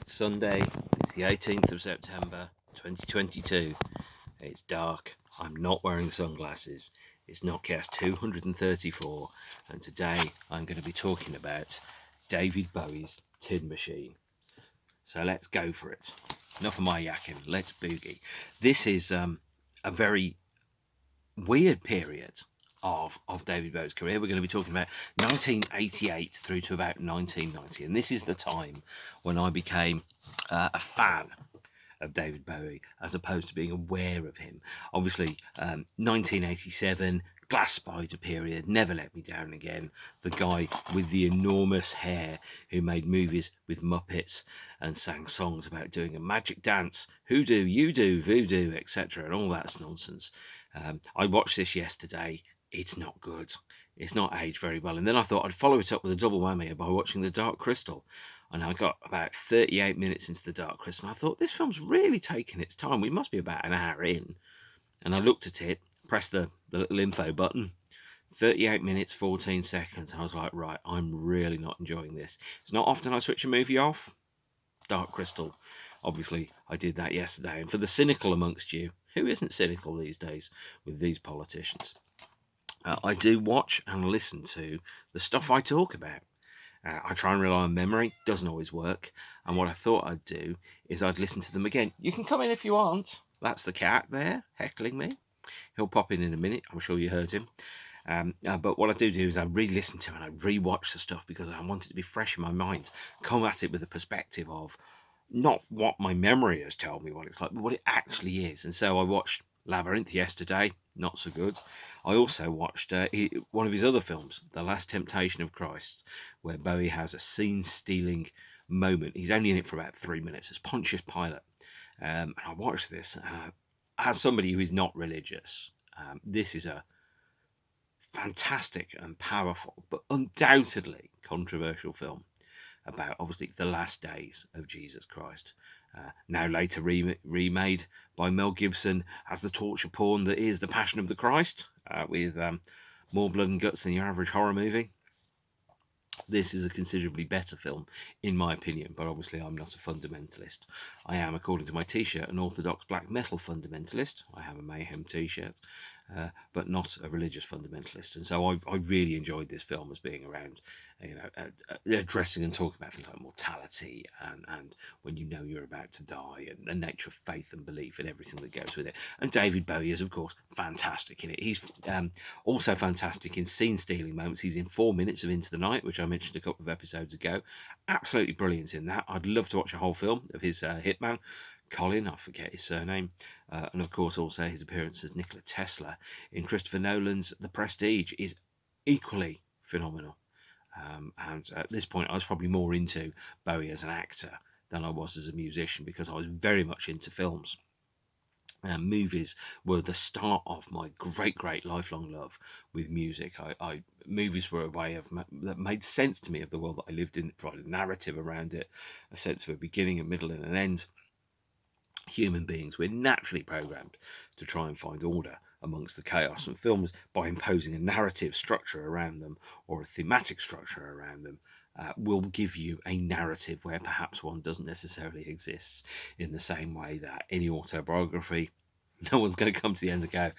Sunday, it's the 18th of September 2022. It's dark. I'm not wearing sunglasses. It's Notcast 234, and today I'm going to be talking about David Bowie's Tin Machine. So let's go for it. Enough of my yakking, let's boogie. This is a very weird period of David Bowie's career. We're going to be talking about 1988 through to about 1990, and this is the time when I became a fan of David Bowie as opposed to being aware of him. Obviously, 1987, Glass Spider period, Never Let Me Down Again, the guy with the enormous hair who made movies with Muppets and sang songs about doing a magic dance, hoodoo, you do, voodoo, etc., and all that's nonsense. I watched this yesterday. It's not good. It's not aged very well. And then I thought I'd follow it up with a double whammy by watching The Dark Crystal. And I got about 38 minutes into The Dark Crystal, and I thought, this film's really taking its time. We must be about an hour in. And I looked at it, pressed the little info button, 38 minutes, 14 seconds. And I was like, right, I'm really not enjoying this. It's not often I switch a movie off. Dark Crystal. Obviously, I did that yesterday. And for the cynical amongst you, who isn't cynical these days with these politicians? I do watch and listen to the stuff I talk about. I try and rely on memory, doesn't always work. And what I thought I'd do is I'd listen to them again. You can come in if you want. That's the cat there, heckling me. He'll pop in a minute. I'm sure you heard him. But what I do is I re-listen to and I re-watch the stuff because I want it to be fresh in my mind. Come at it with a perspective of not what my memory has told me what it's like, but what it actually is. And so I watched Labyrinth yesterday, not so good. I also watched one of his other films, The Last Temptation of Christ, where Bowie has a scene-stealing moment. He's only in it for about 3 minutes. It's Pontius Pilate. And I watched this as somebody who is not religious. This is a fantastic and powerful, but undoubtedly controversial film about obviously the last days of Jesus Christ. Now later remade by Mel Gibson as the torture porn that is The Passion of the Christ, with more blood and guts than your average horror movie. This is a considerably better film, in my opinion, but obviously I'm not a fundamentalist. I am, according to my t-shirt, an orthodox black metal fundamentalist. I have a Mayhem t-shirt, but not a religious fundamentalist. And so I really enjoyed this film as being around, addressing and talking about things like mortality and when you know you're about to die, and the nature of faith and belief and everything that goes with it. And David Bowie is, of course, fantastic in it. He's also fantastic in scene-stealing moments. He's in 4 minutes of Into the Night, which I mentioned a couple of episodes ago. Absolutely brilliant in that. I'd love to watch a whole film of his hitman, Colin, I forget his surname, and of course also his appearance as Nikola Tesla in Christopher Nolan's The Prestige is equally phenomenal. And at this point I was probably more into Bowie as an actor than I was as a musician, because I was very much into films. Movies were the start of my great lifelong love with music. Movies were a way of that made sense to me of the world that I lived in, provided a narrative around it, a sense of a beginning, a middle, and an end. Human beings, we're naturally programmed to try and find order amongst the chaos, and films, by imposing a narrative structure around them or a thematic structure around them, will give you a narrative where perhaps one doesn't necessarily exist, in the same way that any autobiography, no one's going to come to the end and go,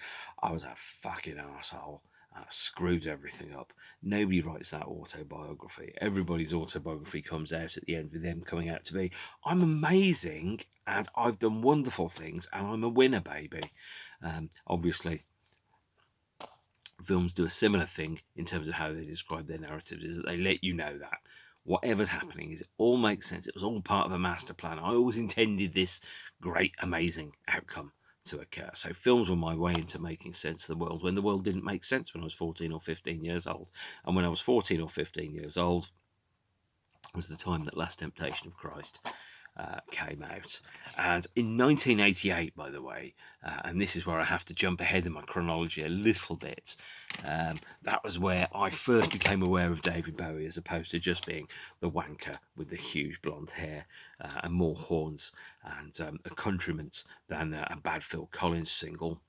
I was a fucking arsehole, I screwed everything up. Nobody writes that autobiography. Everybody's autobiography comes out at the end with them coming out to be, I'm amazing and I've done wonderful things and I'm a winner, baby. Obviously, films do a similar thing in terms of how they describe their narratives, is that they let you know that whatever's happening, is it all makes sense. It was all part of a master plan. I always intended this great, amazing outcome to occur. So films were my way into making sense of the world when the world didn't make sense when I was 14 or 15 years old. And when I was 14 or 15 years old was the time that Last Temptation of Christ came out. And in 1988, by the way, and this is where I have to jump ahead in my chronology a little bit, that was where I first became aware of David Bowie, as opposed to just being the wanker with the huge blonde hair and more horns and accoutrements than a bad Phil Collins single,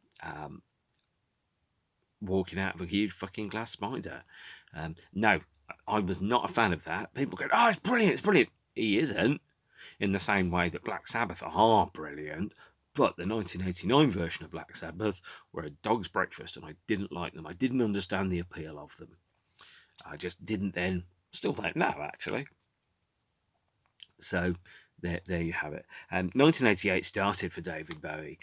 walking out of a huge fucking glass spider. No, I was not a fan of that. People go, oh, it's brilliant, it's brilliant. He isn't. in the same way that Black Sabbath are brilliant, but the 1989 version of Black Sabbath were a dog's breakfast, and I didn't like them. I didn't understand the appeal of them. I just didn't then. Still don't now, actually. So there you have it. 1988 started for David Bowie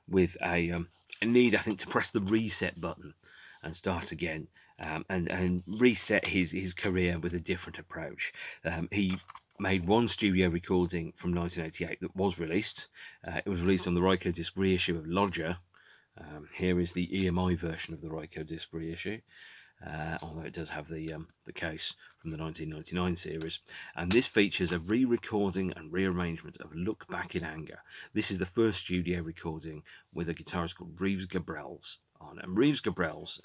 with a need, I think, to press the reset button and start again, and reset his career with a different approach. He made one studio recording from 1988 that was released. It was released on the Ryko disc reissue of Lodger. Here is the EMI version of the Ryko disc reissue. Although it does have the case from the 1999 series, and this features a re-recording and rearrangement of "Look Back in Anger." This is the first studio recording with a guitarist called Reeves Gabrels on, and Reeves Gabrels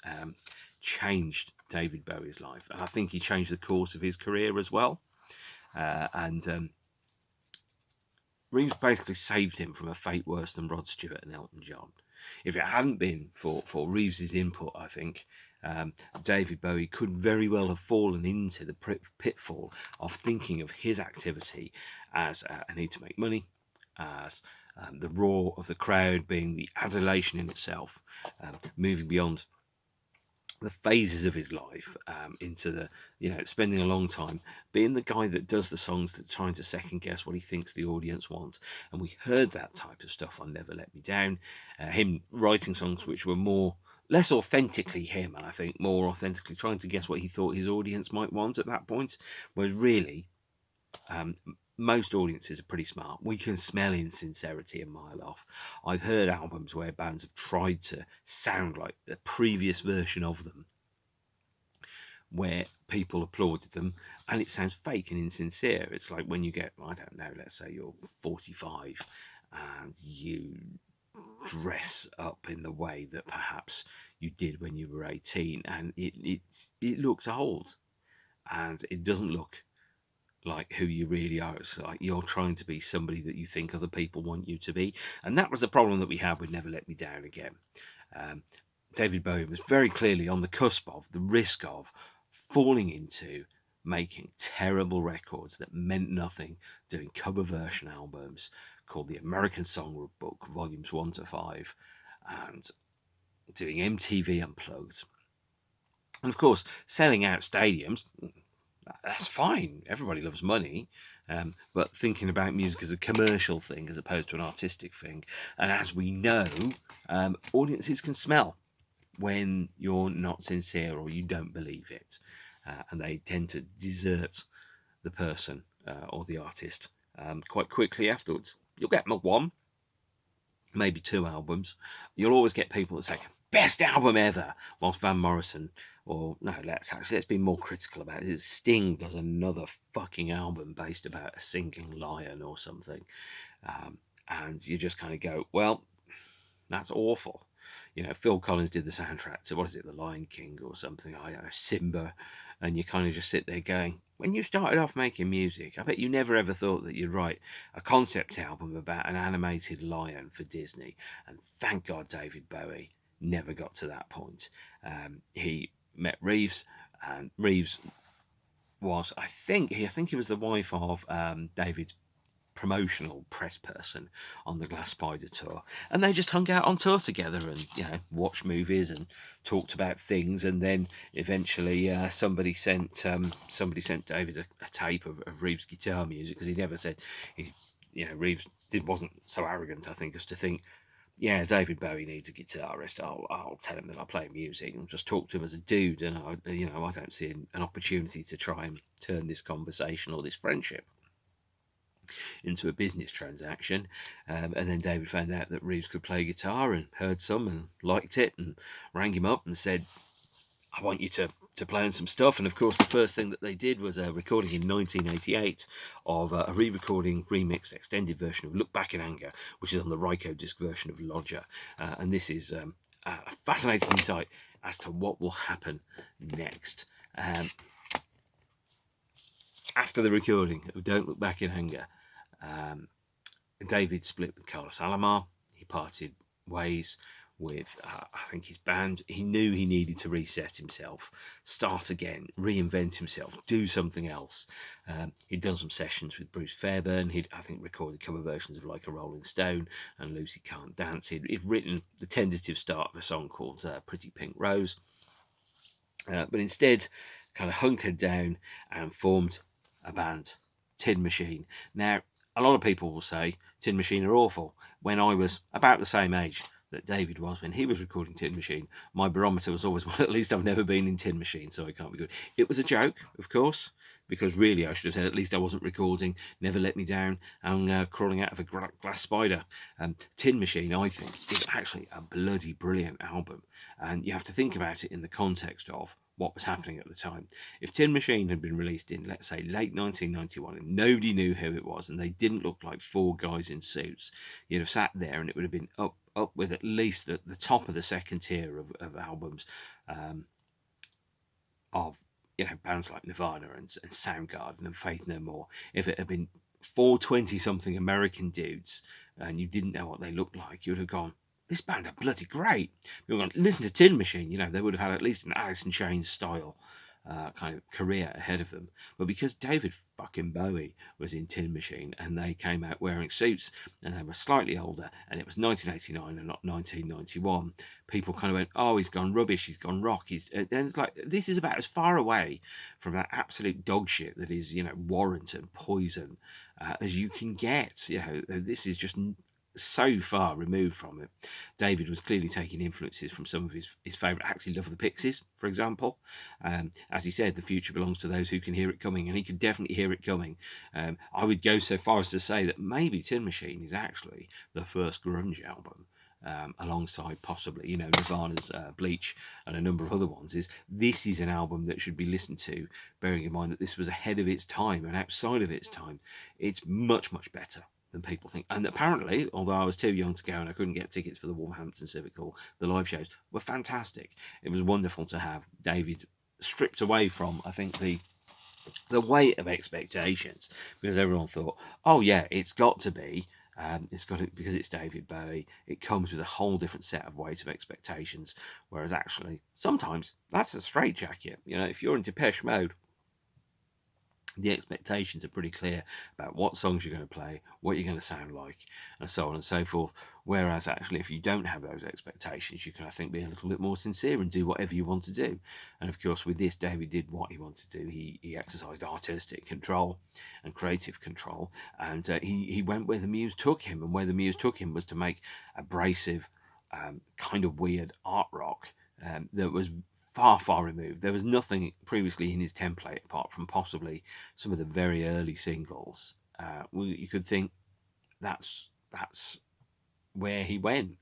changed David Bowie's life, and I think he changed the course of his career as well. Reeves basically saved him from a fate worse than Rod Stewart and Elton John. If it hadn't been for Reeves's input, I think David Bowie could very well have fallen into the pitfall of thinking of his activity as a need to make money, as the roar of the crowd being the adulation in itself, moving beyond the phases of his life into the, spending a long time being the guy that does the songs that's trying to second guess what he thinks the audience wants. And we heard that type of stuff on Never Let Me Down, him writing songs which were less authentically him, and I think more authentically trying to guess what he thought his audience might want at that point, whereas really most audiences are pretty smart. We can smell insincerity a mile off. I've heard albums where bands have tried to sound like the previous version of them, where people applauded them, and it sounds fake and insincere. It's like when you get, I don't know, let's say you're 45 and you dress up in the way that perhaps you did when you were 18, and it looks old, and it doesn't look like who you really are. It's like you're trying to be somebody that you think other people want you to be, and that was the problem that we had with Never Let Me Down Again. David Bowie was very clearly on the cusp of the risk of falling into making terrible records that meant nothing, doing cover version albums called the American Songbook Volumes 1 to 5, and doing MTV Unplugged. And of course, selling out stadiums, that's fine. Everybody loves money. But thinking about music as a commercial thing as opposed to an artistic thing. And as we know, audiences can smell when you're not sincere or you don't believe it. And they tend to desert the person or the artist quite quickly afterwards. You'll get one, maybe two albums. You'll always get people that say, best album ever, whilst Van Morrison, or no, let's be more critical about it. Sting does another fucking album based about a singing lion or something, and you just kind of go, well, that's awful. Phil Collins did the soundtrack to, what is it, The Lion King or something, I don't know, Simba, and you kind of just sit there going, when you started off making music, I bet you never ever thought that you'd write a concept album about an animated lion for Disney. And thank God David Bowie never got to that point. He met Reeves, and Reeves was, I think he was the wife of David's promotional press person on the Glass Spider tour, and they just hung out on tour together and watched movies and talked about things. And then eventually somebody sent David a tape of Reeves' guitar music, because he never said Reeves wasn't so arrogant, I think, as to think, yeah, David Bowie needs a guitarist. I'll tell him that I play music and just talk to him as a dude, and I don't see an opportunity to try and turn this conversation or this friendship into a business transaction. And then David found out that Reeves could play guitar and heard some and liked it and rang him up and said, I want you to play on some stuff. And of course, the first thing that they did was a recording in 1988 of a re-recording, remix, extended version of Look Back in Anger, which is on the Ryko disc version of Lodger. And this is a fascinating insight as to what will happen next. After the recording of Don't Look Back in Anger, David split with Carlos Alomar. He parted ways with, I think, his band. He knew he needed to reset himself, start again, reinvent himself, do something else. He'd done some sessions with Bruce Fairbairn. He'd, I think, recorded cover versions of Like a Rolling Stone and Lucy Can't Dance. He'd written the tentative start of a song called Pretty Pink Rose, but instead kind of hunkered down and formed a band, Tin Machine. Now, a lot of people will say Tin Machine are awful. When I was about the same age that David was when he was recording Tin Machine, my barometer was always, well, at least I've never been in Tin Machine, so I can't be good. It was a joke, of course, because really I should have said at least I wasn't recording Never Let Me Down and Crawling Out of a Glass Spider. Tin Machine, I think, is actually a bloody brilliant album, and you have to think about it in the context of what was happening at the time. If Tin Machine had been released in, let's say, late 1991 and nobody knew who it was and they didn't look like four guys in suits, you'd have sat there and it would have been up with at least the top of the second tier of albums of bands like Nirvana and Soundgarden and Faith No More. If it had been four 20-something American dudes and you didn't know what they looked like, you would have gone, this band are bloody great. You would have gone, listen to Tin Machine, they would have had at least an Alice in Chains style kind of career ahead of them. But because David fucking Bowie was in Tin Machine and they came out wearing suits and they were slightly older and it was 1989 and not 1991, people kind of went, oh, he's gone rubbish, he's gone rock. And it's like, this is about as far away from that absolute dog shit that is, Warrant and Poison as you can get. This is just so far removed from it. David was clearly taking influences from some of his favourite acts. He loved the Pixies, for example. As he said, the future belongs to those who can hear it coming, and he could definitely hear it coming. I would go so far as to say that maybe Tin Machine is actually the first grunge album. Alongside possibly, Nirvana's Bleach and a number of other ones, this is an album that should be listened to, bearing in mind that this was ahead of its time and outside of its time. It's much, much better than people think. And apparently, although I was too young to go and I couldn't get tickets for the Wolverhampton Civic Hall, the live shows were fantastic. It was wonderful to have David stripped away from, I think, the weight of expectations, because everyone thought, oh yeah, it's got to be, because it's David Bowie, it comes with a whole different set of weight of expectations, whereas actually sometimes that's a straitjacket. If you're in Depeche Mode, the expectations are pretty clear about what songs you're going to play, what you're going to sound like, and so on and so forth. Whereas actually, if you don't have those expectations, you can, I think, be a little bit more sincere and do whatever you want to do. And of course, with this, David did what he wanted to do. He exercised artistic control and creative control, and he went where the muse took him. And where the muse took him was to make abrasive, kind of weird art rock that was far removed. There was nothing previously in his template apart from possibly some of the very early singles. You could think that's where he went.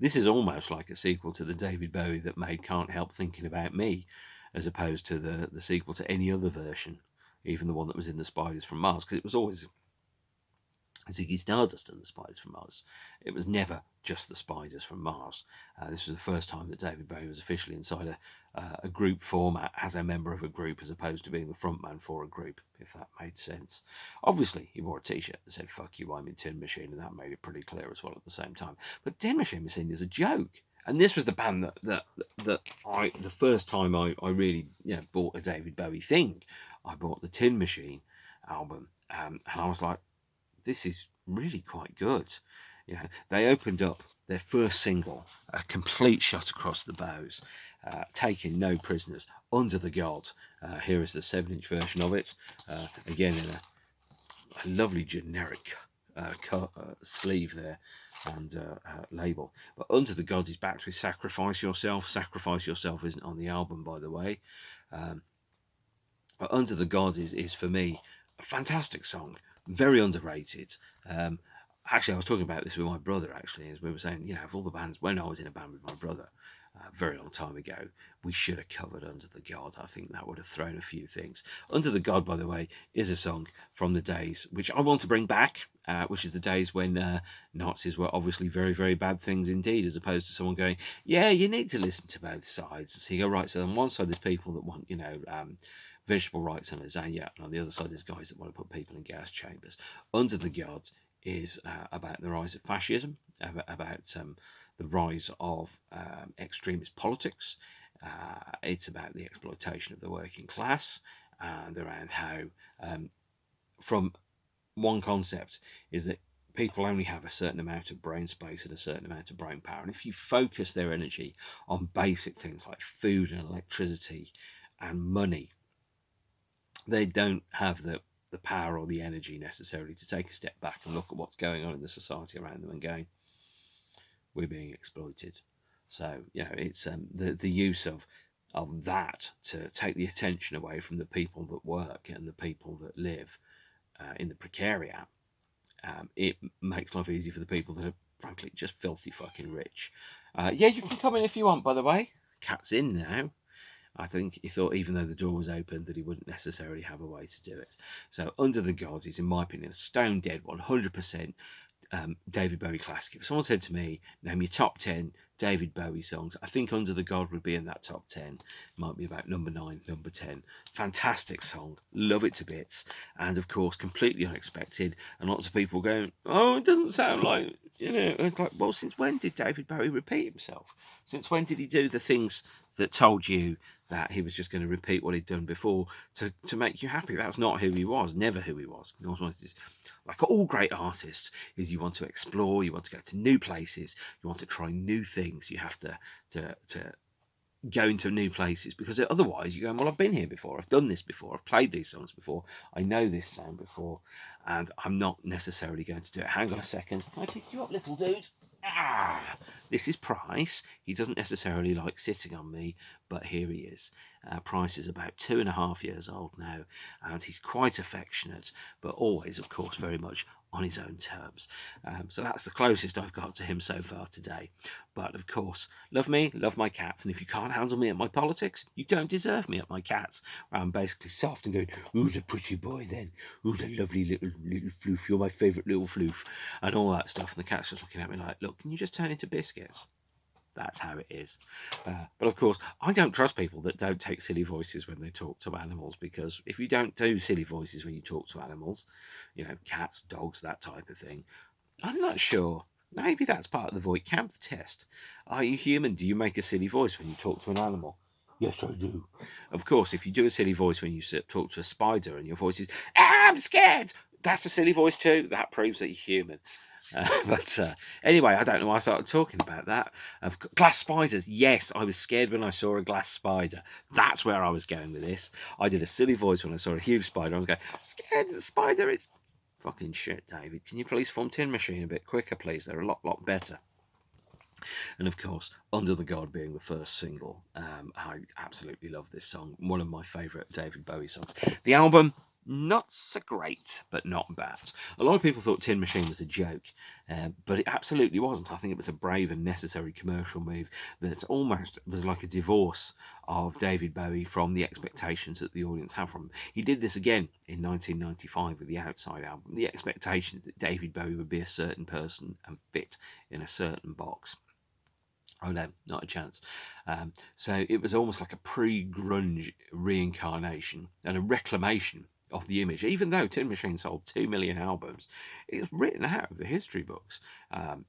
This is almost like a sequel to the David Bowie that made Can't Help Thinking About Me, as opposed to the sequel to any other version, even the one that was in the Spiders from Mars, because it was always Ziggy Stardust and the Spiders from Mars. It was never just the Spiders from Mars. This was the first time that David Bowie was officially inside a group format as a member of a group, as opposed to being the frontman for a group, if that made sense. Obviously, he wore a t-shirt that said, fuck you, I'm in Tin Machine, and that made it pretty clear as well at the same time. But Tin Machine was seen as a joke. And this was the band that the first time I really bought a David Bowie thing, I bought the Tin Machine album, and I was like, this is really quite good. They opened up their first single, a complete shot across the bows, taking no prisoners, Under the God. Here is the 7-inch version of it, again in a lovely generic sleeve there and label. But Under the God is backed with Sacrifice Yourself. Sacrifice Yourself isn't on the album, by the way. But Under the God is for me a fantastic song, very underrated. Actually, I was talking about this with my brother, actually, as we were saying, of all the bands, when I was in a band with my brother, a very long time ago, we should have covered Under the God. I think that would have thrown a few things. Under the God, by the way, is a song from the days which I want to bring back, which is the days when Nazis were obviously very, very bad things indeed, as opposed to someone going, yeah, you need to listen to both sides. So you go, right, so on one side there's people that want, vegetable rights and lasagna, and on the other side there's guys that want to put people in gas chambers. Under the God is about the rise of fascism, about the rise of extremist politics. It's about the exploitation of the working class, and around how, from one concept, is that people only have a certain amount of brain space and a certain amount of brain power. And if you focus their energy on basic things like food and electricity and money, they don't have the power or the energy necessarily to take a step back and look at what's going on in the society around them and going, we're being exploited. So, it's the use of that to take the attention away from the people that work and the people that live in the precariat. It makes life easy for the people that are frankly just filthy fucking rich. Yeah, you can come in if you want, by the way. Cat's in now. I think he thought, even though the door was open, that he wouldn't necessarily have a way to do it. So, Under the Gods is, in my opinion, a stone dead 100% David Bowie classic. If someone said to me, name your top 10 David Bowie songs, I think Under the God would be in that top 10. Might be about number 9, number 10. Fantastic song. Love it to bits. And of course, completely unexpected. And lots of people going, oh, it doesn't sound like, it's like, well, since when did David Bowie repeat himself? Since when did he do the things that told you that he was just going to repeat what he'd done before to make you happy? That's not who he was, never who he was. He always wanted to, like all great artists, is you want to explore, you want to go to new places, you want to try new things. You have to go into new places, because otherwise you're going, well, I've been here before, I've done this before, I've played these songs before, I know this sound before, and I'm not necessarily going to do it. Hang on a second, can I pick you up, little dude? This is Price. He doesn't necessarily like sitting on me, but here he is. Price is about 2.5 years old now, and he's quite affectionate, but always, of course, very much on his own terms. So that's the closest I've got to him so far today. But of course, love me, love my cats, and if you can't handle me at my politics, you don't deserve me at my cats. Where I'm basically soft and going, who's a pretty boy then? Who's a lovely little floof? You're my favourite little floof, and all that stuff. And the cat's just looking at me like, look, can you just turn into biscuits? That's how it is. But of course, I don't trust people that don't take silly voices when they talk to animals, because if you don't do silly voices when you talk to animals, cats, dogs, that type of thing, I'm not sure. Maybe that's part of the Voight Kampf test. Are you human? Do you make a silly voice when you talk to an animal? Yes, I do. Of course, if you do a silly voice when you talk to a spider and your voice is, I'm scared, that's a silly voice too. That proves that you're human. But anyway, I don't know why I started talking about that. Glass spiders. Yes, I was scared when I saw a glass spider. That's where I was going with this. I did a silly voice when I saw a huge spider. I was going, scared of the spider. It's fucking shit, David. Can you please form Tin Machine a bit quicker, please? They're a lot better. And of course, Under the God being the first single. I absolutely love this song. One of my favourite David Bowie songs. The album, not so great, but not bad. A lot of people thought Tin Machine was a joke, but it absolutely wasn't. I think it was a brave and necessary commercial move that almost was like a divorce of David Bowie from the expectations that the audience had from him. He did this again in 1995 with the Outside album. The expectation that David Bowie would be a certain person and fit in a certain box. Oh no, not a chance. So it was almost like a pre-grunge reincarnation and a reclamation of the image. Even though Tin Machine sold 2 million albums, it's written out of the history books.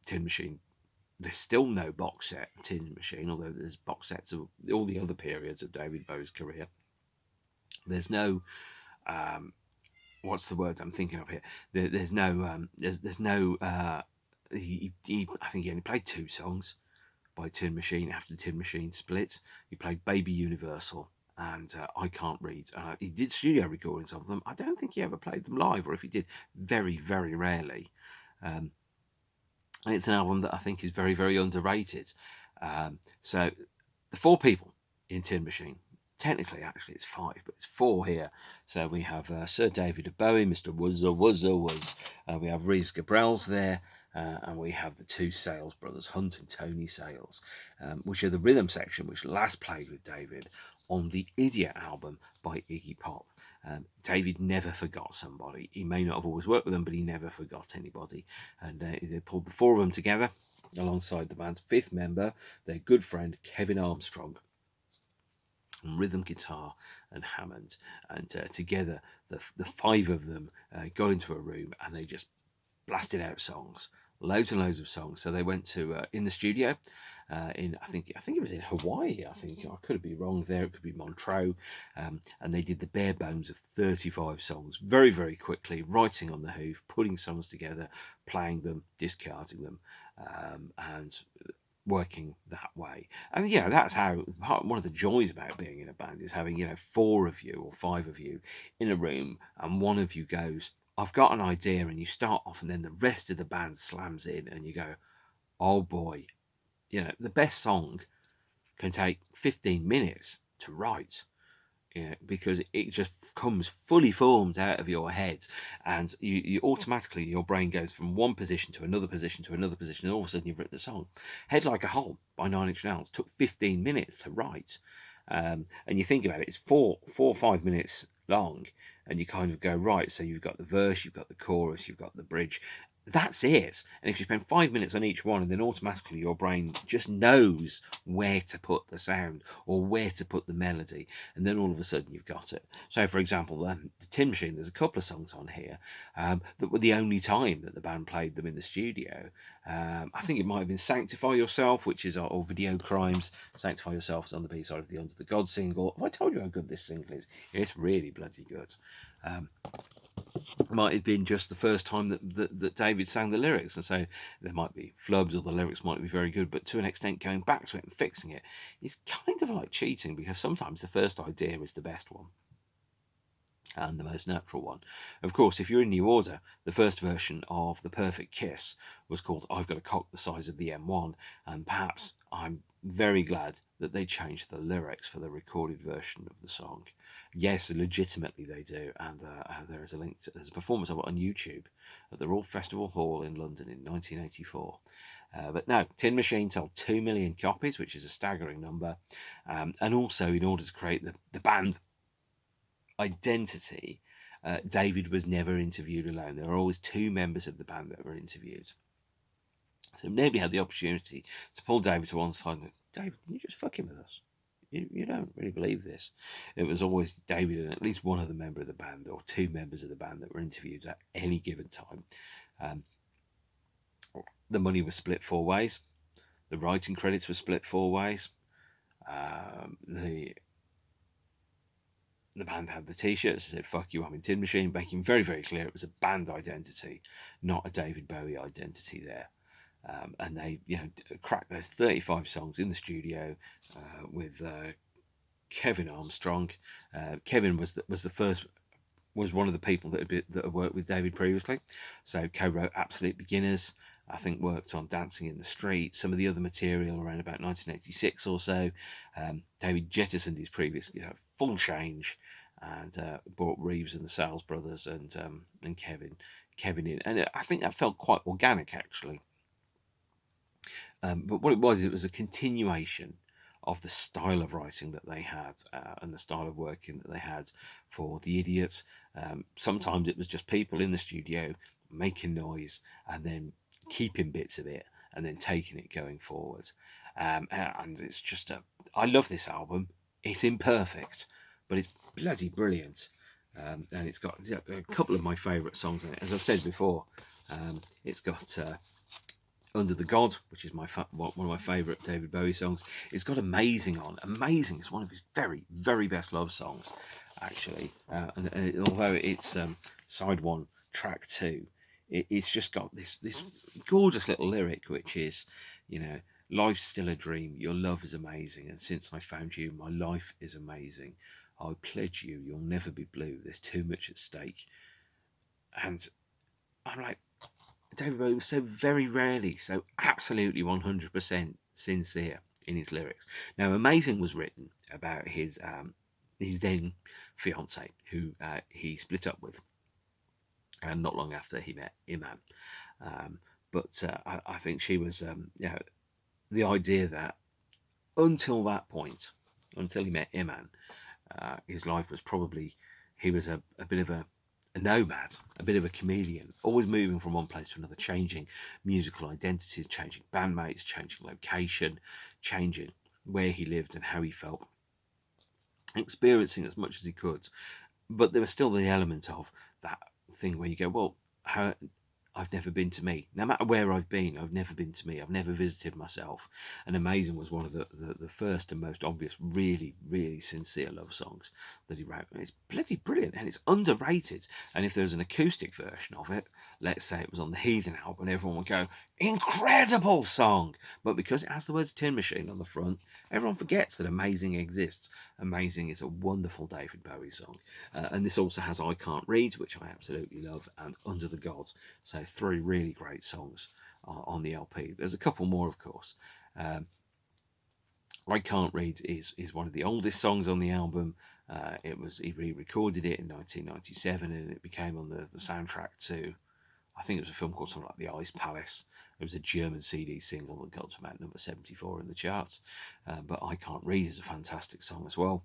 Tin Machine, there's still no box set of Tin Machine, although there's box sets of all the other periods of David Bowie's career. There's no, what's the word I'm thinking of here? There's no, there's no. I think he only played 2 songs by Tin Machine after Tin Machine split. He played Baby Universal and I Can't Read. He did studio recordings of them. I don't think he ever played them live, or if he did, very, very rarely. And it's an album that I think is very, very underrated. So the 4 people in Tin Machine, technically actually it's 5, but it's 4 here. So we have Sir David Bowie, Mr. Wuzza. We have Reeves Gabrels there. And we have the 2 Sales brothers, Hunt and Tony Sales, which are the rhythm section, which last played with David on the Idiot album by Iggy Pop. David never forgot somebody. He may not have always worked with them, but he never forgot anybody. And they pulled the 4 of them together alongside the band's 5th member, their good friend Kevin Armstrong, and rhythm guitar and Hammond. And together, the 5 of them got into a room and they just blasted out songs, loads and loads of songs. So they went to in the studio in I think it was in Hawaii. I think I could be wrong there. It could be Montreux, and they did the bare bones of 35 songs very very quickly, writing on the hoof, putting songs together, playing them, discarding them, and working that way. And that's how one of the joys about being in a band is having four of you or five of you in a room, and one of you goes, I've got an idea, and you start off, and then the rest of the band slams in, and you go, oh boy, the best song can take 15 minutes to write, because it just comes fully formed out of your head, and you automatically, your brain goes from one position to another position to another position, and all of a sudden you've written a song. Head Like a Hole by 9 Inch Nails took 15 minutes to write, and you think about it, it's four or 5 minutes long, and you kind of go, right, so you've got the verse, you've got the chorus, you've got the bridge. That's it. And if you spend 5 minutes on each one, and then automatically your brain just knows where to put the sound or where to put the melody, and then all of a sudden you've got it. So, for example, the Tin Machine, there's a couple of songs on here that were the only time that the band played them in the studio. I think it might have been Sanctify Yourself, which is or Video Crimes. Sanctify Yourself is on the B side of the Under the God single. Have I told you how good this single is? It's really bloody good. Might have been just the first time that David sang the lyrics, and so there might be flubs, or the lyrics might be very good, but to an extent going back to it and fixing it is kind of like cheating, because sometimes the first idea is the best one and the most natural one. Of course, if you're in New Order, the first version of The Perfect Kiss was called I've Got a Cock the Size of the M1, and perhaps I'm very glad that they changed the lyrics for the recorded version of the song. Yes, legitimately they do, and there is a link there's a performance of it on YouTube at the Royal Festival Hall in London in 1984. But no, Tin Machine sold 2 million copies, which is a staggering number, and also in order to create the band identity, David was never interviewed alone. There were always two members of the band that were interviewed. So nobody had the opportunity to pull David to one side and go, David, can you just fucking with us? You don't really believe this. It was always David and at least one other member of the band, or two members of the band, that were interviewed at any given time. The money was split 4 ways. The writing credits were split 4 ways. The band had the t-shirts that said "Fuck you, I'm in Tin Machine," making very, very clear it was a band identity, not a David Bowie identity there. And they, cracked those 35 songs in the studio with Kevin Armstrong. Kevin was one of the people that had worked with David previously, so co-wrote Absolute Beginners. I think worked on Dancing in the Street, some of the other material around about 1986 or so. David jettisoned his previous, Full Change, and brought Reeves and the Sales Brothers and Kevin in, and I think that felt quite organic actually. But what it was a continuation of the style of writing that they had, and the style of working that they had for The Idiots. Sometimes it was just people in the studio making noise and then keeping bits of it and then taking it going forward. And it's just I love this album. It's imperfect, but it's bloody brilliant. And it's got a couple of my favourite songs in it. As I've said before, it's got Under the God, which is one of my favourite David Bowie songs. It's got Amazing on. Amazing is one of his very, very best love songs, actually. And although it's side 1, track 2, it's just got this gorgeous little lyric, which is, life's still a dream, your love is amazing, and since I found you, my life is amazing. I pledge you'll never be blue, there's too much at stake. And I'm like, David Bowie was so very rarely, so absolutely 100% sincere in his lyrics. Now, Amazing was written about his then fiancée, who he split up with, and not long after he met Iman. But I think she was, the idea that until that point, until he met Iman, his life was probably, he was a bit of a nomad, a bit of a chameleon, always moving from one place to another, changing musical identities, changing bandmates, changing location, changing where he lived and how he felt, experiencing as much as he could. But there was still the element of that thing where you go, well, I've never been to me. No matter where I've been, I've never been to me. I've never visited myself. And Amazing was one of the first and most obvious, really, really sincere love songs that he wrote. And it's bloody brilliant, and it's underrated. And if there was an acoustic version of it, let's say it was on the Heathen album, everyone would go, incredible song! But because it has the words Tin Machine on the front, everyone forgets that Amazing exists. Amazing is a wonderful David Bowie song. And this also has I Can't Read, which I absolutely love, and Under the Gods. So 3 really great songs on the LP. There's a couple more, of course. Um, I Can't Read is one of the oldest songs on the album. He re-recorded it in 1997, and it became on the soundtrack to, I think it was a film called something like The Ice Palace. It was a German CD single that got to about number 74 in the charts. But I Can't Read is a fantastic song as well.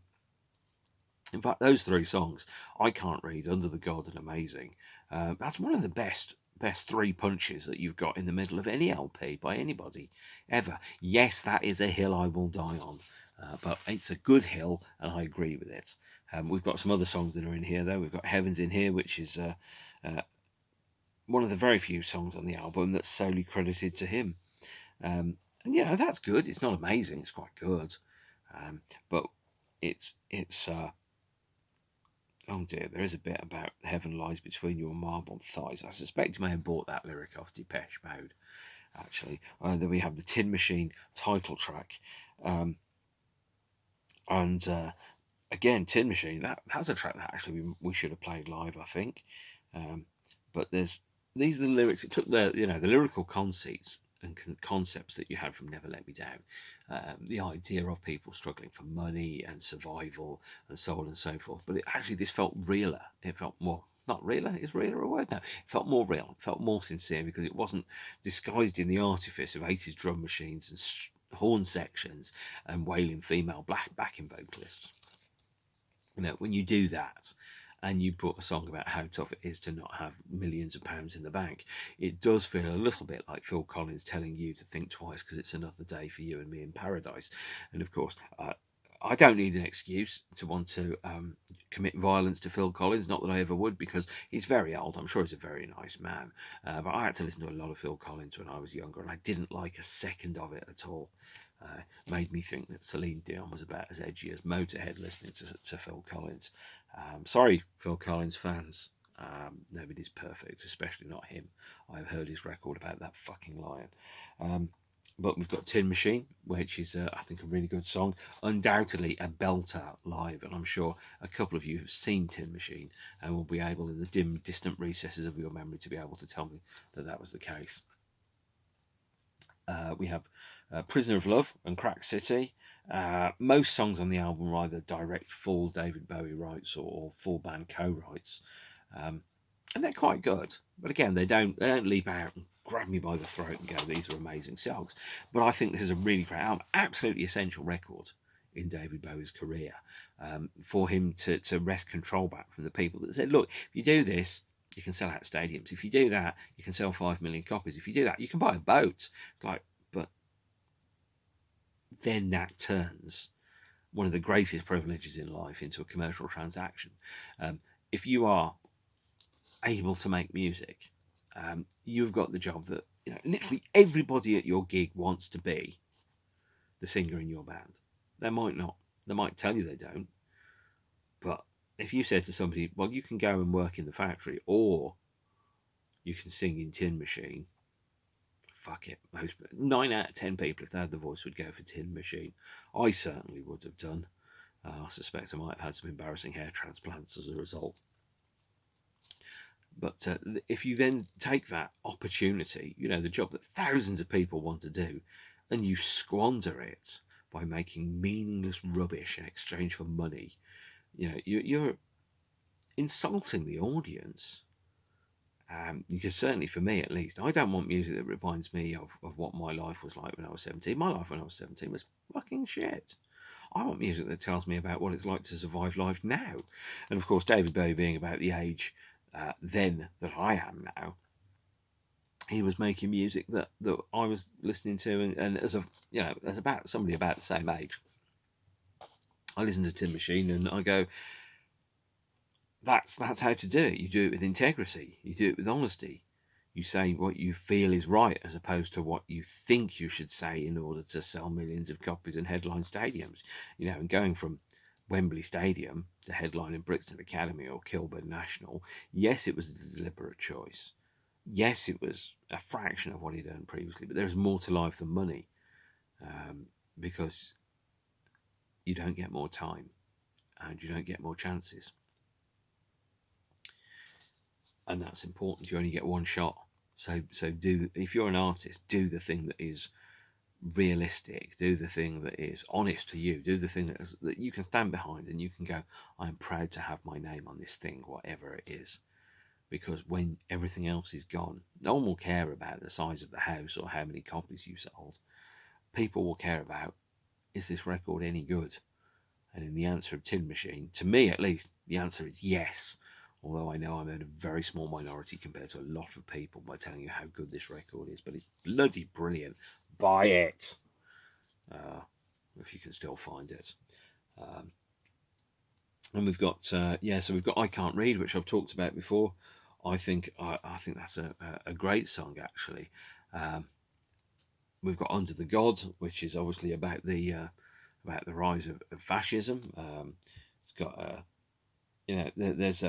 In fact, those 3 songs, I Can't Read, Under the God, and Amazing, that's one of the best 3 punches that you've got in the middle of any LP by anybody ever. Yes, that is a hill I will die on, but it's a good hill, and I agree with it. We've got some other songs that are in here, though. We've got Heaven's in here, which is one of the very few songs on the album that's solely credited to him. And that's good. It's not amazing. It's quite good, but it's oh dear, there is a bit about heaven lies between your marble thighs. I suspect you may have bought that lyric off Depeche Mode, actually. Then we have the Tin Machine title track. Again, Tin Machine, that's a track that actually we should have played live, I think. But these are the lyrics. It took the lyrical conceits and concepts that you had from Never Let Me Down, the idea of people struggling for money and survival and so on and so forth. But this felt realer. It felt more, not realer, is realer a word? No, it felt more real. It felt more sincere because it wasn't disguised in the artifice of 80s drum machines and horn sections and wailing female backing vocalists. When you do that, and you put a song about how tough it is to not have millions of pounds in the bank, it does feel a little bit like Phil Collins telling you to think twice because it's another day for you and me in paradise. And of course, I don't need an excuse to want to commit violence to Phil Collins, not that I ever would, because he's very old. I'm sure he's a very nice man. But I had to listen to a lot of Phil Collins when I was younger, and I didn't like a second of it at all. Made me think that Celine Dion was about as edgy as Motorhead listening to Phil Collins. Sorry, Phil Collins fans. Nobody's perfect, especially not him. I've heard his record about that fucking lion. But we've got Tin Machine, which is, I think, a really good song. Undoubtedly a belter live, and I'm sure a couple of you have seen Tin Machine and will be able, in the dim, distant recesses of your memory, to be able to tell me that was the case. We have Prisoner of Love and Crack City. Most songs on the album are either direct full David Bowie writes or full band co-writes, and they're quite good. But again, they don't leap out and grab me by the throat and go, "These are amazing songs." But I think this is a really great album, absolutely essential record in David Bowie's career, for him to wrest control back from the people that said, "Look, if you do this, you can sell out stadiums. If you do that, you can sell 5 million copies. If you do that, you can buy a boat." It's like, but then that turns one of the greatest privileges in life into a commercial transaction. If you are able to make music, you've got the job that literally everybody at your gig wants to be the singer in your band. They might not. They might tell you they don't. But if you said to somebody, "Well, you can go and work in the factory, or you can sing in Tin Machine," fuck it. Most 9 out of 10 people, if they had the voice, would go for Tin Machine. I certainly would have done. I suspect I might have had some embarrassing hair transplants as a result. But if you then take that opportunity, the job that thousands of people want to do, and you squander it by making meaningless rubbish in exchange for money, you're insulting the audience. Because certainly for me, at least, I don't want music that reminds me of what my life was like when I was 17. My life when I was 17 was fucking shit. I want music that tells me about what it's like to survive life now. And of course, David Bowie being about the age then that I am now, he was making music that I was listening to, and as about somebody about the same age, I listen to Tin Machine and I go, that's how to do it. You do it with integrity. You do it with honesty. You say what you feel is right as opposed to what you think you should say in order to sell millions of copies and headline stadiums. And going from Wembley Stadium to headline in Brixton Academy or Kilburn National, yes, it was a deliberate choice. Yes, it was a fraction of what he'd earned previously, but there's more to life than money, because you don't get more time and you don't get more chances. And that's important. You only get one shot. So if you're an artist, do the thing that is realistic, do the thing that is honest to you, do the thing that you can stand behind and you can go, I'm proud to have my name on this thing, whatever it is. Because when everything else is gone, no one will care about the size of the house or how many copies you sold. People will care about, is this record any good? And in the answer of Tin Machine, to me at least, the answer is yes. Although I know I'm in a very small minority compared to a lot of people by telling you how good this record is, but it's bloody brilliant. Buy it, if you can still find it. And we've got so we've got I Can't Read, which I've talked about before. I think that's a great song actually. We've got Under the Gods, which is obviously about the rise of fascism. It's got there's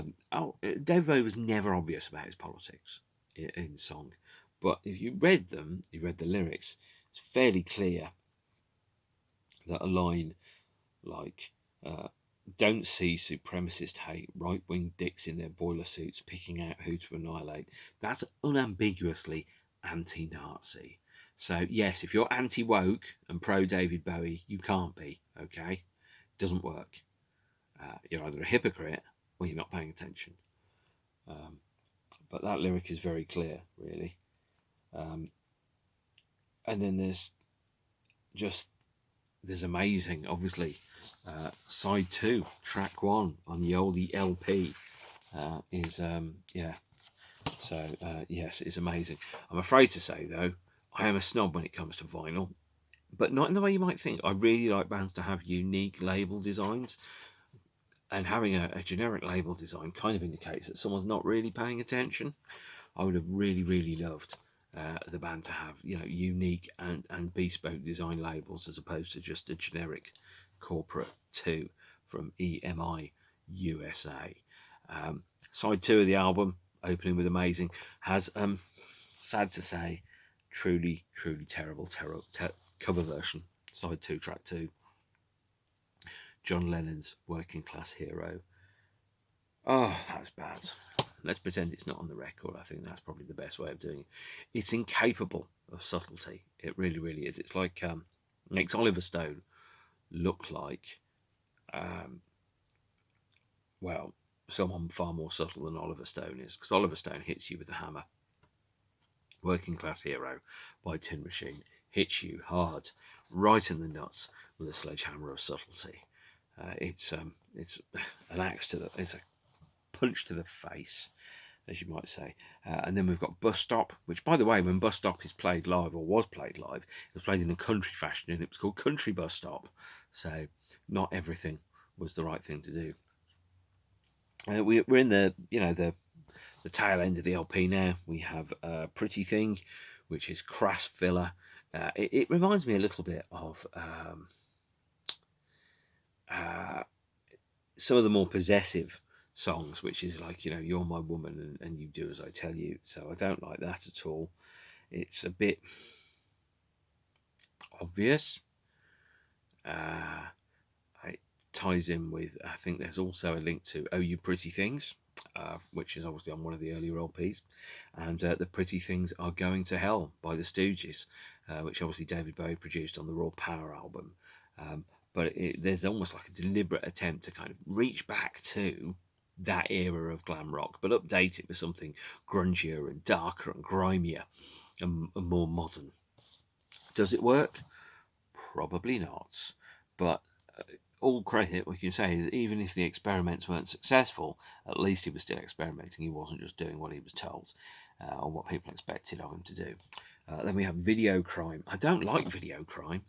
David Bowie was never obvious about his politics in song, but if you read the lyrics, it's fairly clear that a line like don't see supremacist hate, right-wing dicks in their boiler suits picking out who to annihilate. That's unambiguously anti-Nazi. So yes, if you're anti-woke and pro-David Bowie, you can't be, okay? Doesn't work. You're either a hypocrite or you're not paying attention. But that lyric is very clear, really. And then there's amazing, obviously. Side 2, track 1 on the oldie LP is yes, it's amazing. I'm afraid to say though, I am a snob when it comes to vinyl, but not in the way you might think. I really like bands to have unique label designs, and having a generic label design kind of indicates that someone's not really paying attention. I would have really loved the band to have unique and bespoke design labels as opposed to just a generic corporate 2 from EMI USA. Side 2 of the album, opening with Amazing, has sad to say truly terrible cover version. Side 2, track 2, John Lennon's Working Class Hero. Oh, that's bad. Let's pretend it's not on the record. I think that's probably the best way of doing it. It's incapable of subtlety. It really is. It's like makes Oliver Stone look like someone far more subtle than Oliver Stone is, because Oliver Stone hits you with the hammer. Working Class Hero by Tin Machine hits you hard, right in the nuts with a sledgehammer of subtlety. It's an axe it's a punch to the face, as you might say. And then we've got Bus Stop, which, by the way, when Bus Stop is played live, or was played live, it was played in a country fashion, and it was called Country Bus Stop. So not everything was the right thing to do. We're in the tail end of the LP now. We have Pretty Thing, which is crass filler. It reminds me a little bit of some of the more possessive songs, which is like, you're my woman and you do as I tell you. So I don't like that at all. It's a bit obvious. It ties in with, I think there's also a link to Oh You Pretty Things, which is obviously on one of the earlier LPs, and The Pretty Things Are Going to Hell by the Stooges, which obviously David Bowie produced on the Raw Power album. But there's almost like a deliberate attempt to kind of reach back to that era of glam rock, but update it with something grungier and darker and grimier and more modern. Does it work? Probably not. But all credit we can say is, even if the experiments weren't successful, at least he was still experimenting. He wasn't just doing what he was told or what people expected of him to do. Then we have Video Crime. I don't like Video Crime.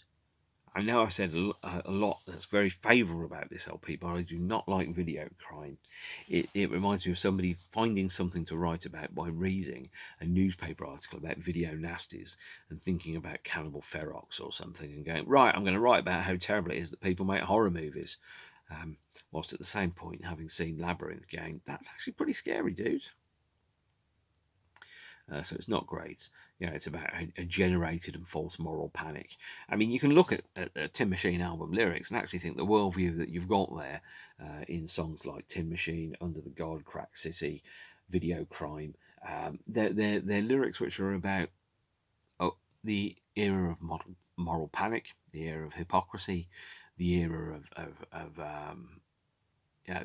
I know I've said a lot that's very favourable about this LP, but I do not like video crime. It reminds me of somebody finding something to write about by reading a newspaper article about video nasties and thinking about Cannibal Ferox or something and going, right, I'm going to write about how terrible it is that people make horror movies. Um, whilst at the same point having seen Labyrinth going, that's actually pretty scary, dude. So it's not great. It's about a generated and false moral panic. I mean, you can look at Tin Machine album lyrics and actually think the worldview that you've got there in songs like Tin Machine, Under the God, Crack City, Video Crime, they're lyrics which are about the era of moral panic, the era of hypocrisy, the era of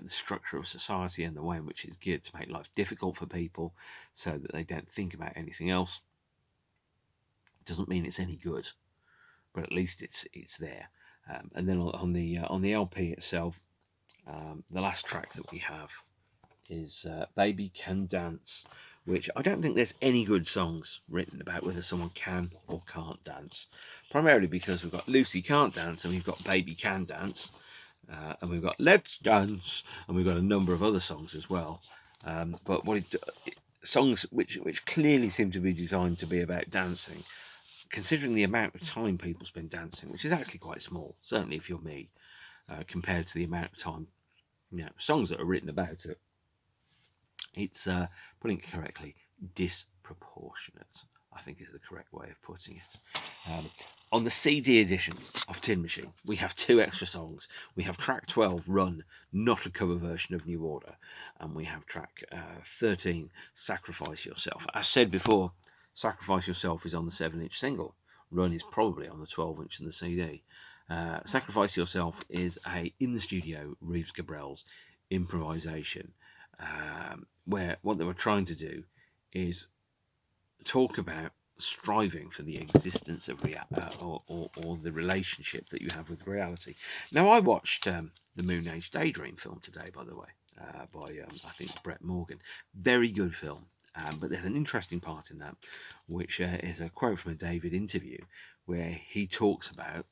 the structure of society and the way in which it's geared to make life difficult for people so that they don't think about anything else. Doesn't mean it's any good, but at least it's there. And then on the LP itself, the last track that we have is Baby Can Dance, which I don't think there's any good songs written about whether someone can or can't dance, primarily because we've got Lucy Can't Dance and we've got Baby Can Dance, and we've got Let's Dance, and we've got a number of other songs as well. But songs which clearly seem to be designed to be about dancing, considering the amount of time people spend dancing, which is actually quite small, certainly if you're me, compared to the amount of time, songs that are written about it. It's, putting it correctly, disproportionate, I think is the correct way of putting it. On the CD edition of Tin Machine, we have 2 extra songs. We have track 12, Run, not a cover version of New Order, and we have track 13, Sacrifice Yourself. As said before, Sacrifice Yourself is on the 7-inch single. Run is probably on the 12-inch in the CD. Sacrifice Yourself is a in the studio Reeves Gabrels improvisation, where what they were trying to do is talk about striving for the existence of or the relationship that you have with reality. Now, I watched the Moon Age Daydream film today, by the way, by I think Brett Morgan. Very good film. But there's an interesting part in that, which is a quote from a David interview, where he talks about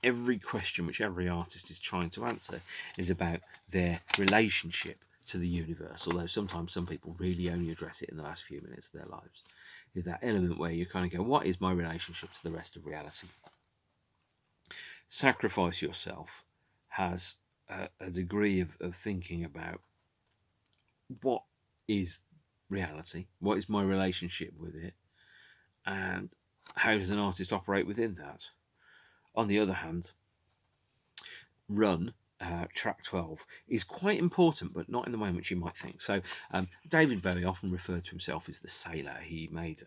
every question which every artist is trying to answer is about their relationship to the universe, although sometimes some people really only address it in the last few minutes of their lives. Is that element where you kind of go, what is my relationship to the rest of reality? Sacrifice Yourself has a degree of thinking about what is reality, what is my relationship with it, and how does an artist operate within that. On the other hand, Run, track 12, is quite important, but not in the way in which you might think. So, David Bowie often referred to himself as the sailor. He made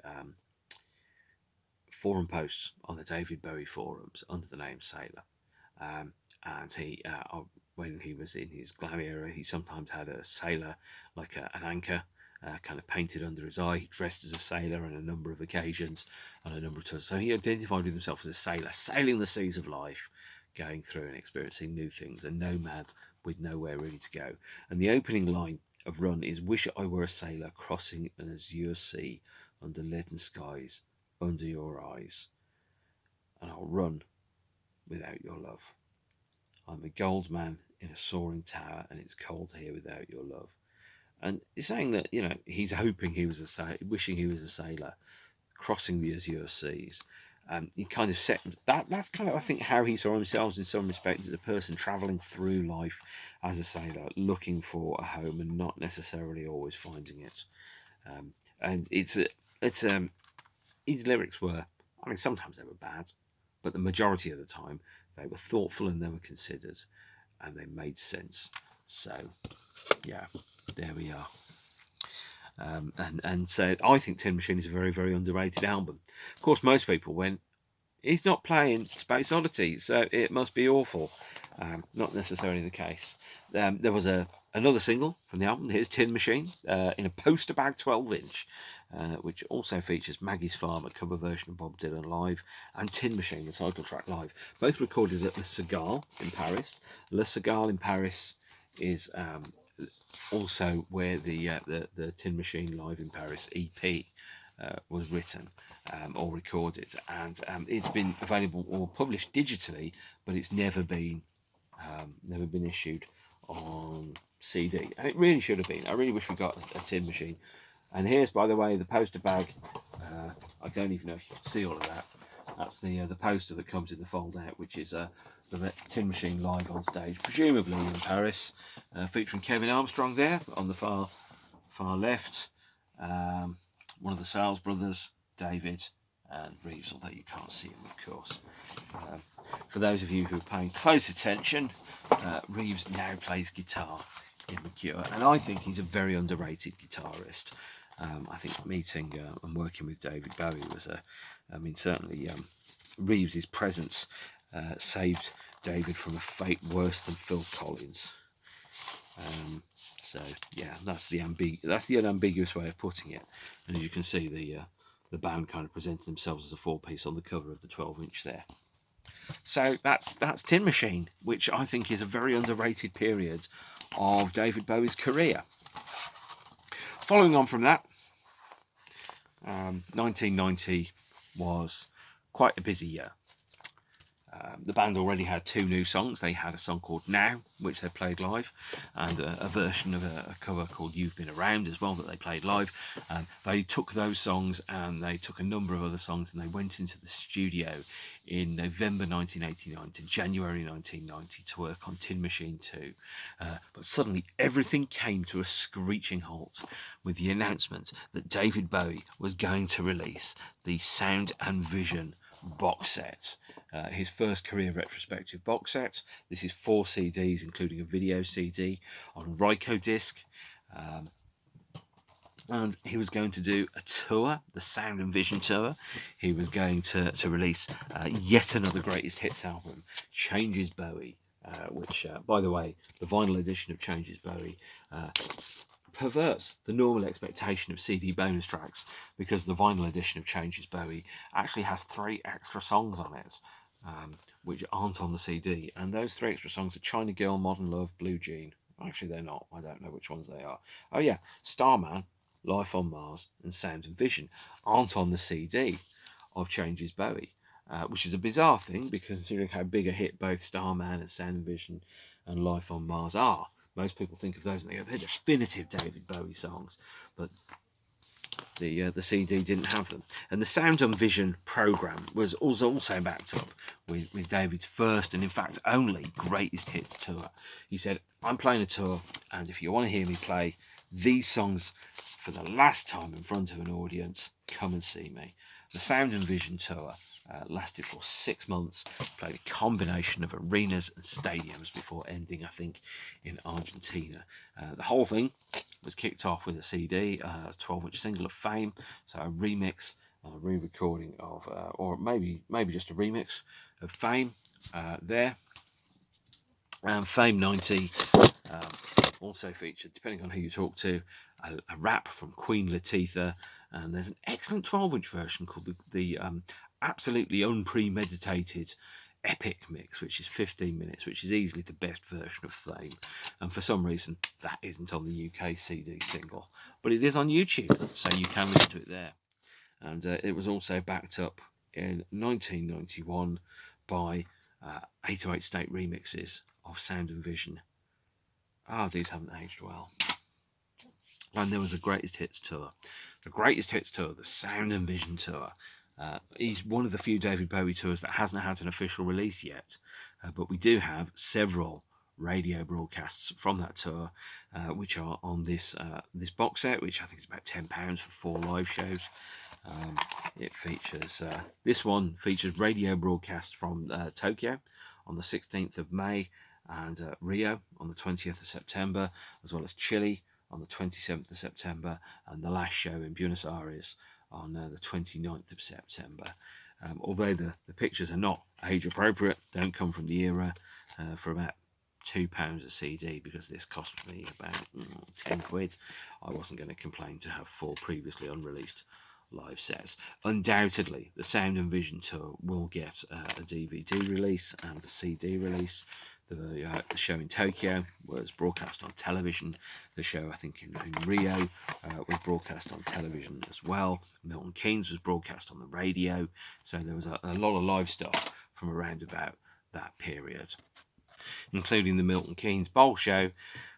forum posts on the David Bowie forums under the name Sailor. And he, when he was in his glam era, he sometimes had a sailor, like an anchor, kind of painted under his eye. He dressed as a sailor on a number of occasions, on a number of tours. So he identified with himself as a sailor, sailing the seas of life, going through and experiencing new things, a nomad with nowhere really to go. And the opening line of Run is, wish I were a sailor crossing an azure sea under leaden skies, under your eyes, and I'll run without your love. I'm a gold man in a soaring tower, and it's cold here without your love. And he's saying that, he's hoping he was a sailor, wishing he was a sailor, crossing the azure seas. He kind of set that. That's kind of, I think, how he saw himself in some respects, as a person travelling through life as a sailor, looking for a home and not necessarily always finding it. And his lyrics were, I mean, sometimes they were bad, but the majority of the time they were thoughtful and they were considered, and they made sense. So, yeah, there we are. And so I think Tin Machine is a very, very underrated album. Of course, most people went, he's not playing Space Oddity, so it must be awful. Not necessarily the case. There was another single from the album. Here's Tin Machine in a poster bag 12-inch, which also features Maggie's Farm, a cover version of Bob Dylan live, and Tin Machine, the title track live. Both recorded at Le Cigale in Paris. Le Cigale in Paris is also where the Tin Machine Live in Paris EP was written or recorded, and it's been available or published digitally, but it's never been issued on CD, and it really should have been. I really wish we got a tin machine. And here's, by the way, the poster bag. I don't even know if you can see all of that. That's the poster that comes in the fold out, which is the Tin Machine live on stage, presumably in Paris, featuring Kevin Armstrong there on the far left, one of the Sales brothers, David, and Reeves, although you can't see him, of course. For those of you who are paying close attention, Reeves now plays guitar in The Cure, and I think he's a very underrated guitarist. I think meeting and working with David Bowie was certainly Reeves's presence saved David from a fate worse than Phil Collins. So yeah, that's the unambiguous way of putting it. And as you can see, the band kind of presented themselves as a four-piece on the cover of the 12-inch there. So that's Tin Machine, which I think is a very underrated period of David Bowie's career. Following on from that, 1990 was quite a busy year. The band already had two new songs. They had a song called Now, which they played live, and a version of a cover called You've Been Around as well that they played live. They took those songs and they took a number of other songs and they went into the studio in November 1989 to January 1990 to work on Tin Machine 2. But suddenly everything came to a screeching halt with the announcement that David Bowie was going to release the Sound+Vision box set, his first career retrospective box set. This is 4 CDs, including a video CD on Ryko disc. And he was going to do a tour, the Sound+Vision tour. He was going to release yet another greatest hits album, Changes Bowie, which, by the way, the vinyl edition of Changes Bowie perverts the normal expectation of CD bonus tracks, because the vinyl edition of Changes Bowie actually has 3 extra songs on it, which aren't on the CD, and those 3 extra songs are China Girl, Modern Love, Blue Jean. Actually, they're not. I don't know which ones they are. Oh yeah, Starman, Life on Mars, and Sound+Vision aren't on the CD of Changes Bowie, which is a bizarre thing, because considering how big a hit both Starman and Sound+Vision and Life on Mars are, most people think of those and they go, they're definitive David Bowie songs, but the CD didn't have them. And the Sound+Vision program was also backed up with David's first and in fact only greatest hits tour. He said, I'm playing a tour, and if you want to hear me play these songs for the last time in front of an audience, come and see me. The Sound+Vision tour lasted for 6 months, played a combination of arenas and stadiums before ending, I think, in Argentina. The whole thing was kicked off with a CD, a 12-inch single of Fame, so a remix, a re-recording of, or maybe just a remix of Fame there. Fame 90 also featured, depending on who you talk to, a rap from Queen Latifah, and there's an excellent 12-inch version called the absolutely unpremeditated epic mix, which is 15 minutes, which is easily the best version of Fame, and for some reason that isn't on the UK CD single, but it is on YouTube, so you can listen to it there. And it was also backed up in 1991 by 808 state remixes of Sound+Vision. These haven't aged well. And there was a greatest hits tour, the Sound+Vision tour. He's one of the few David Bowie tours that hasn't had an official release yet, but we do have several radio broadcasts from that tour, which are on this box set, which I think is about £10 for 4 live shows. It features this one features radio broadcasts from Tokyo on the 16th of May and Rio on the 20th of September, as well as Chile on the 27th of September, and the last show in Buenos Aires on the 29th of September. Although the pictures are not age appropriate, don't come from the era, for about £2 a CD, because this cost me about 10 quid. I wasn't going to complain to have 4 previously unreleased live sets. Undoubtedly, the Sound+Vision tour will get a DVD release and a CD release. The show in Tokyo was broadcast on television. The show, I think, in Rio was broadcast on television as well. Milton Keynes was broadcast on the radio. So there was a lot of live stuff from around about that period, including the Milton Keynes Bowl Show,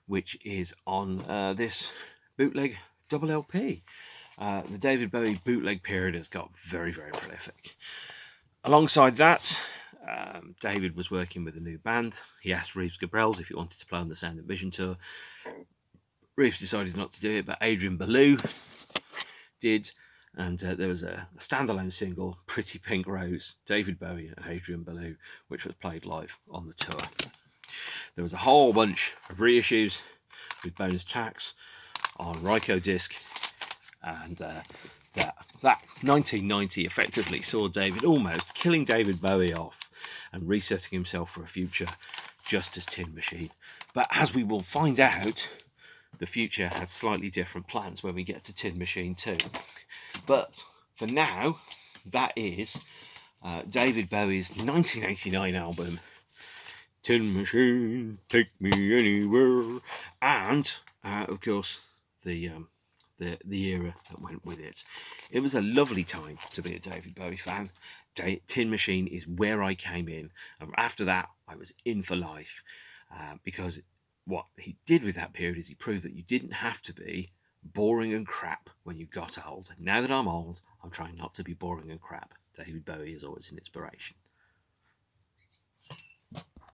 which is on this bootleg double LP. The David Bowie bootleg period has got very, very prolific. Alongside that, David was working with a new band. He asked Reeves Gabrels if he wanted to play on the Sound+Vision tour. Reeves decided not to do it, but Adrian Belew did, and there was a standalone single, Pretty Pink Rose, David Bowie and Adrian Belew, which was played live on the tour. There was a whole bunch of reissues with bonus tracks on Ryko disc, and that 1990 effectively saw David almost killing David Bowie off and resetting himself for a future just as Tin Machine. But as we will find out, the future had slightly different plans when we get to Tin Machine 2. But for now, that is David Bowie's 1989 album, Tin Machine, Take Me Anywhere, and of course the era that went with it. It was a lovely time to be a David Bowie fan. Tin Machine is where I came in, and after that I was in for life, because what he did with that period is he proved that you didn't have to be boring and crap when you got old. Now that I'm old, I'm trying not to be boring and crap. David Bowie is always an inspiration.